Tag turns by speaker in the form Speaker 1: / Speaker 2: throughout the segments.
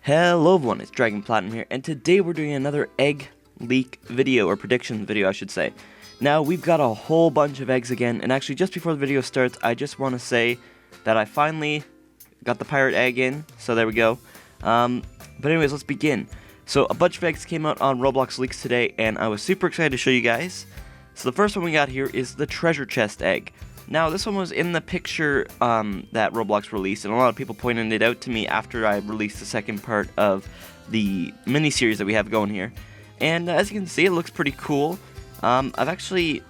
Speaker 1: Hello everyone, it's dragonplatinum here, and today we're doing another egg leak video, or prediction video I should say. Now, we've got a whole bunch of eggs again, and actually just before the video starts, I just want to say that I finally got the pirate egg in, so there we go. But anyways, let's begin. So, a bunch of eggs came out on Roblox Leaks today, and I was super excited to show you guys. So the first one we got here is the treasure chest egg. Now, this one was in the picture that Roblox released, and a lot of people pointed it out to me after I released the second part of the mini-series that we have going here. And as you can see, it looks pretty cool. I'm actually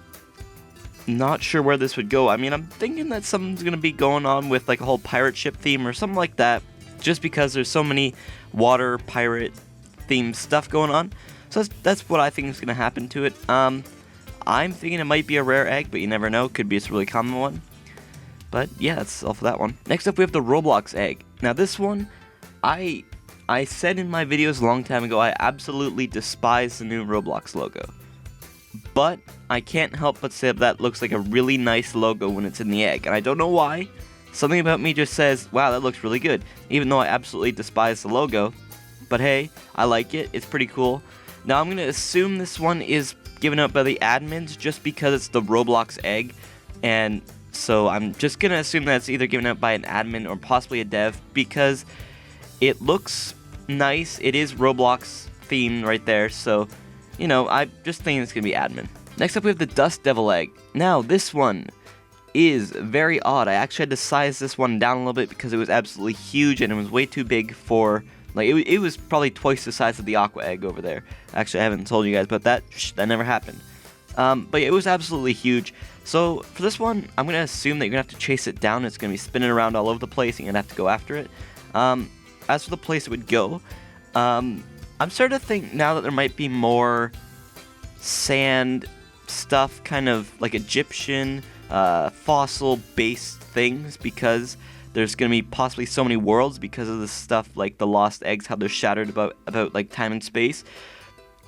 Speaker 1: not sure where this would go. I mean, I'm thinking that something's going to be going on with like a whole pirate ship theme or something like that, just because there's so many water pirate themed stuff going on. So that's what I think is going to happen to it. I'm thinking it might be a rare egg, but you never know. Could be a really common one. But yeah, that's all for that one. Next up, we have the Roblox Egg. Now this one, I said in my videos a long time ago, I absolutely despise the new Roblox logo. But I can't help but say that looks like a really nice logo when it's in the egg. And I don't know why. Something about me just says, wow, that looks really good. Even though I absolutely despise the logo. But hey, I like it. It's pretty cool. Now I'm going to assume this one is given out by the admins just because it's the Roblox Egg, and so I'm just gonna assume that it's either given out by an admin or possibly a dev because it looks nice. It is Roblox themed right there, so you know, I just think it's gonna be admin. Next up, we have the Dust Devil Egg. Now this one is very odd. I actually had to size this one down a little bit because it was absolutely huge and it was way too big for. Like, it was probably twice the size of the Aqua Egg over there. Actually, I haven't told you guys, but that never happened. But yeah, it was absolutely huge. So, for this one, I'm going to assume that you're going to have to chase it down. It's going to be spinning around all over the place, and you're going to have to go after it. As for the place it would go, I'm starting to think now that there might be more sand stuff, kind of like Egyptian, fossil-based things, because there's going to be possibly so many worlds because of this stuff like the lost eggs, how they're shattered about like time and space.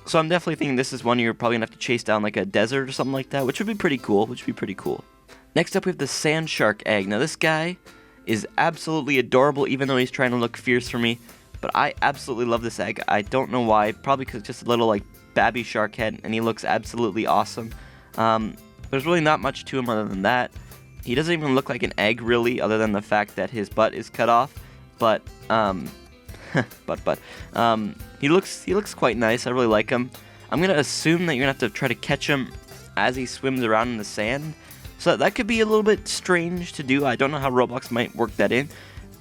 Speaker 1: So I'm definitely thinking this is one you're probably going to have to chase down like a desert or something like that, which would be pretty cool, Next up, we have the Sand Shark Egg. Now this guy is absolutely adorable, even though he's trying to look fierce for me. But I absolutely love this egg. I don't know why, probably because it's just a little like babby shark head, and he looks absolutely awesome. There's really not much to him other than that. He doesn't even look like an egg, really, other than the fact that his butt is cut off. But, he looks quite nice. I really like him. I'm gonna assume that you're gonna have to try to catch him as he swims around in the sand. So that could be a little bit strange to do. I don't know how Roblox might work that in,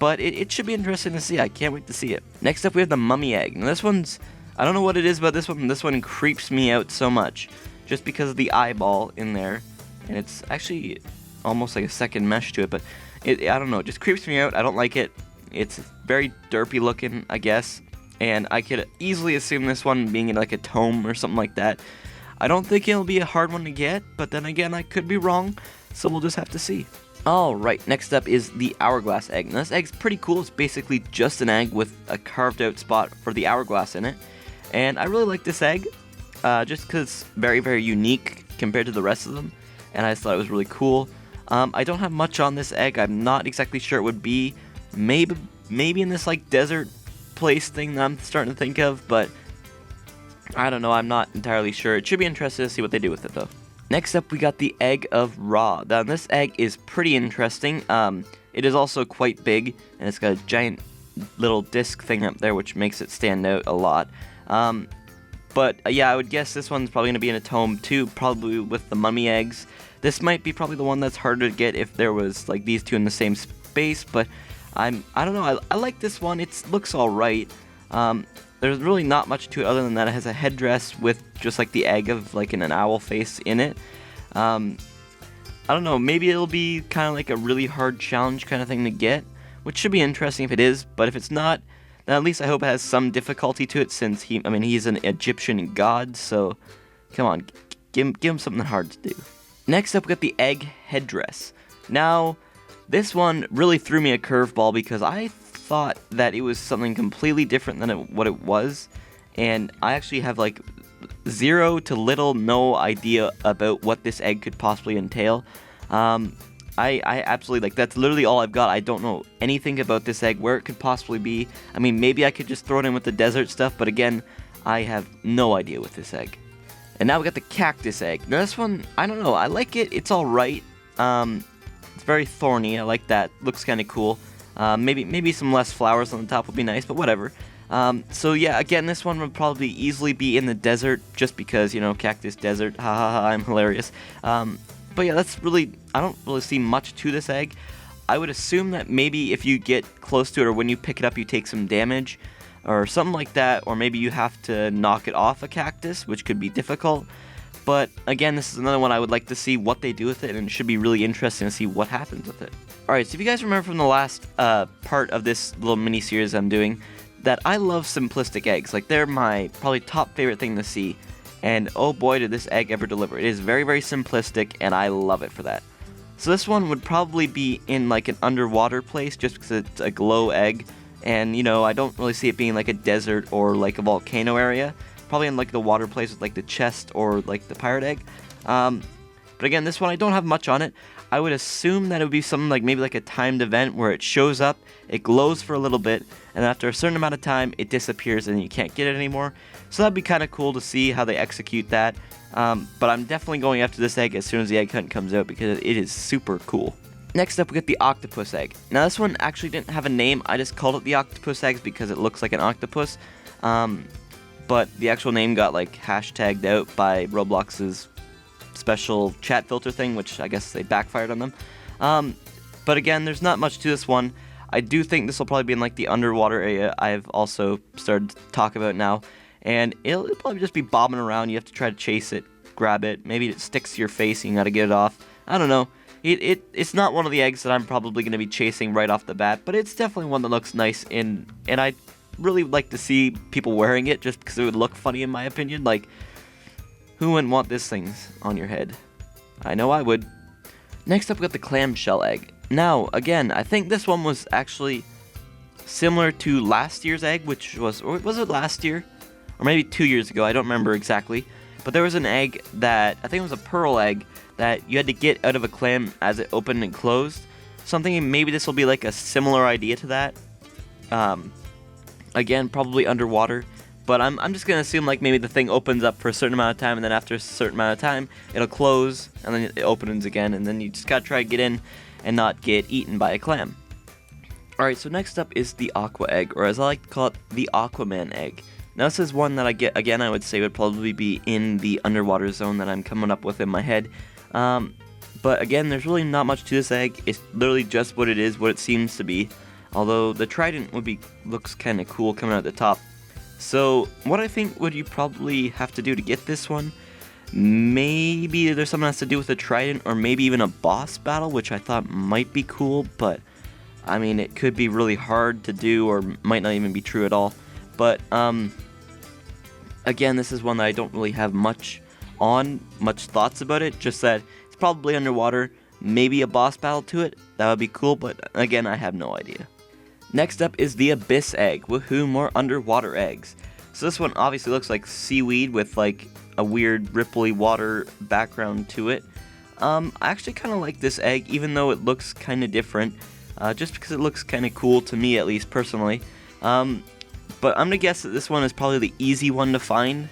Speaker 1: but it should be interesting to see. I can't wait to see it. Next up, we have the Mummy Egg. Now this one's, I don't know what it is about this one. This one creeps me out so much, just because of the eyeball in there, and it's actually almost like a second mesh to it, but I don't know, it just creeps me out. I don't like it. It's very derpy looking, I guess, and I could easily assume this one being in like a tome or something like that. I don't think it'll be a hard one to get, but then again, I could be wrong, so we'll just have to see. Alright, next up is the Hourglass Egg. Now this egg's pretty cool. It's basically just an egg with a carved out spot for the hourglass in it, and I really like this egg, just because it's very, very unique compared to the rest of them, and I just thought it was really cool. I don't have much on this egg. I'm not exactly sure it would be. Maybe in this like desert place thing that I'm starting to think of, but I don't know. I'm not entirely sure. It should be interesting to see what they do with it though. Next up, we got the Egg of Ra. Now this egg is pretty interesting. It is also quite big, and it's got a giant little disc thing up there, which makes it stand out a lot. But yeah, I would guess this one's probably going to be in a tome too, probably with the mummy eggs. This might be probably the one that's harder to get if there was like these two in the same space, but I don't know, I like this one. It looks alright. There's really not much to it other than that it has a headdress with just like the egg of like an owl face in it. I don't know, maybe it'll be kind of like a really hard challenge kind of thing to get, which should be interesting if it is, but if it's not, then at least I hope it has some difficulty to it since he's an Egyptian god, so come on, give him something hard to do. Next up, we got the Egg Headdress. Now, this one really threw me a curveball because I thought that it was something completely different than what it was, and I actually have like zero to little no idea about what this egg could possibly entail. I absolutely, like, that's literally all I've got. I don't know anything about this egg, where it could possibly be. I mean, maybe I could just throw it in with the desert stuff, but again, I have no idea with this egg. And now we got the Cactus Egg. Now this one, I don't know, I like it. It's alright. It's very thorny. I like that. Looks kind of cool. Maybe some less flowers on the top would be nice, but whatever. So yeah, again, this one would probably easily be in the desert, just because, you know, cactus desert. Ha ha ha, I'm hilarious. But yeah, that's really, I don't really see much to this egg. I would assume that maybe if you get close to it, or when you pick it up you take some damage, or something like that, or maybe you have to knock it off a cactus, which could be difficult. But again, this is another one I would like to see what they do with it, and it should be really interesting to see what happens with it. Alright, so if you guys remember from the last part of this little mini-series I'm doing, that I love simplistic eggs. Like, they're my probably top favorite thing to see. And oh boy, did this egg ever deliver. It is very, very simplistic, and I love it for that. So this one would probably be in like an underwater place, just because it's a glow egg. And, you know, I don't really see it being like a desert or like a volcano area. Probably in like the water place with like the chest or like the pirate egg. But again, this one I don't have much on it. I would assume that it would be something like maybe like a timed event where it shows up, it glows for a little bit, and after a certain amount of time it disappears and you can't get it anymore. So that'd be kind of cool to see how they execute that. But I'm definitely going after this egg as soon as the egg hunt comes out, because it is super cool. Next up we get the Octopus Egg. Now this one actually didn't have a name, I just called it the Octopus Eggs because it looks like an octopus. But the actual name got like hashtagged out by Roblox's special chat filter thing, which I guess they backfired on them. But again, there's not much to this one. I do think this will probably be in like the underwater area I've also started to talk about now. And it'll probably just be bobbing around. You have to try to chase it, grab it. Maybe it sticks to your face and you gotta get it off. I don't know. It's not one of the eggs that I'm probably going to be chasing right off the bat, but it's definitely one that looks nice, and I'd really like to see people wearing it just because it would look funny in my opinion. Like, who wouldn't want this thing on your head? I know I would. Next up we got the Clamshell Egg. Now, again, I think this one was actually similar to last year's egg, which was, or was it last year? Or maybe 2 years ago, I don't remember exactly. But there was an egg that, I think it was a pearl egg, that you had to get out of a clam as it opened and closed. So I'm thinking maybe this will be like a similar idea to that. Again, probably underwater. But I'm just going to assume like maybe the thing opens up for a certain amount of time, and then after a certain amount of time, it'll close, and then it opens again, and then you just got to try to get in and not get eaten by a clam. Alright, so next up is the Aqua Egg, or as I like to call it, the Aquaman Egg. Now this is one that I would say would probably be in the underwater zone that I'm coming up with in my head. But again, there's really not much to this egg. It's literally just what it is, what it seems to be. Although the trident looks kind of cool coming out the top. So what I think would you probably have to do to get this one? Maybe there's something that has to do with the trident, or maybe even a boss battle, which I thought might be cool. But I mean, it could be really hard to do, or might not even be true at all. But again, this is one that I don't really have much thoughts about it, just that it's probably underwater, maybe a boss battle to it, that would be cool, but again, I have no idea. Next up is the Abyss Egg. Woohoo, more underwater eggs. So this one obviously looks like seaweed with like a weird ripply water background to it. I actually kind of like this egg, even though it looks kind of different, just because it looks kind of cool to me, at least personally. But I'm going to guess that this one is probably the easy one to find,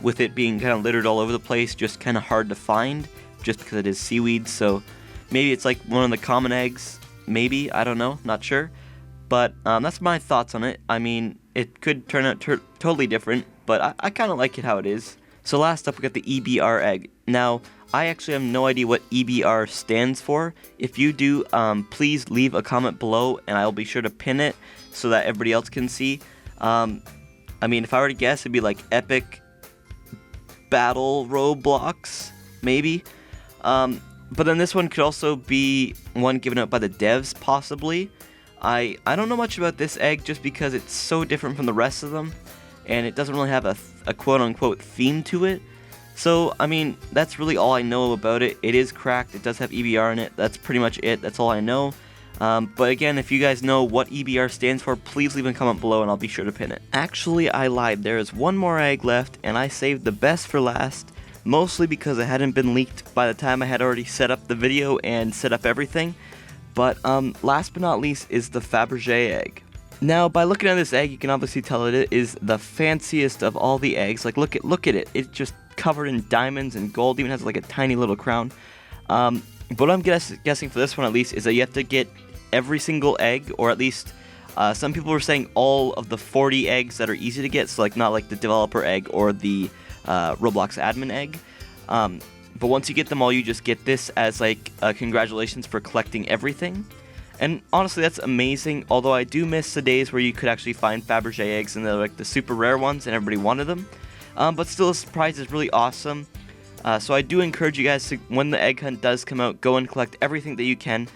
Speaker 1: with it being kind of littered all over the place, just kind of hard to find, just because it is seaweed. So maybe it's like one of the common eggs, maybe, I don't know, not sure. But that's my thoughts on it. I mean, it could turn out totally different, but I kind of like it how it is. So last up we got the EBR Egg. Now, I actually have no idea what EBR stands for. If you do, please leave a comment below, and I'll be sure to pin it so that everybody else can see. I mean, if I were to guess, it'd be like Epic Battle Roblox, maybe. But then this one could also be one given out by the devs, possibly. I don't know much about this egg just because it's so different from the rest of them, and it doesn't really have a quote-unquote theme to it. So, I mean, that's really all I know about it. It is cracked, it does have EBR in it, that's pretty much it, that's all I know. But again, if you guys know what EBR stands for, please leave a comment below and I'll be sure to pin it. Actually, I lied. There is one more egg left, and I saved the best for last. mostly because it hadn't been leaked by the time I had already set up the video and set up everything. But last but not least is the Faberge Egg. Now, by looking at this egg, you can obviously tell it is the fanciest of all the eggs. Like, look at it. It's just covered in diamonds and gold. Even has like a tiny little crown. But what I'm guessing for this one at least is that you have to get every single egg, or at least some people were saying all of the 40 eggs that are easy to get. So like not like the developer egg or the Roblox admin egg. But once you get them all, you just get this as like congratulations for collecting everything. And honestly, that's amazing. Although I do miss the days where you could actually find Faberge eggs and they're like the super rare ones and everybody wanted them. But still, this prize is really awesome. So I do encourage you guys to, when the egg hunt does come out, go and collect everything that you can.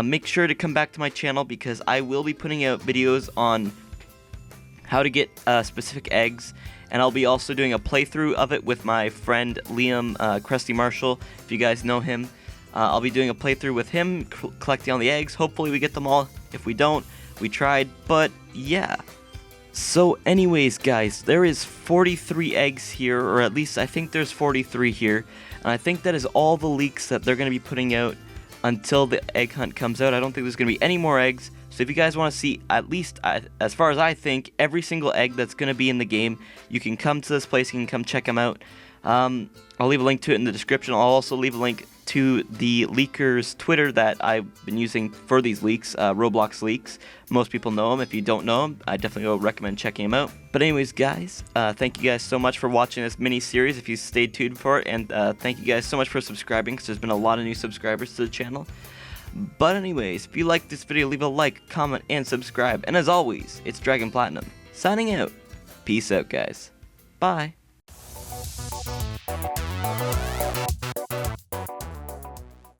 Speaker 1: Make sure to come back to my channel because I will be putting out videos on how to get specific eggs. And I'll be also doing a playthrough of it with my friend Liam Krusty Marshall, if you guys know him. I'll be doing a playthrough with him, collecting all the eggs. Hopefully we get them all. If we don't, we tried. But yeah. So anyways, guys, there is 43 eggs here, or at least I think there's 43 here. And I think that is all the leaks that they're going to be putting out until the egg hunt comes out. I don't think there's going to be any more eggs. So if you guys want to see, at least, as far as I think, every single egg that's going to be in the game, you can come to this place, you can come check them out. I'll leave a link to it in the description. I'll also leave a link to the leaker's Twitter that I've been using for these leaks, Roblox leaks. Most people know him. If you don't know him, I definitely would recommend checking him out. But anyways, guys, thank you guys so much for watching this mini-series, if you stayed tuned for it. And thank you guys so much for subscribing, because there's been a lot of new subscribers to the channel. But anyways, if you liked this video, leave a like, comment, and subscribe. And as always, it's Dragon Platinum, signing out. Peace out, guys. Bye.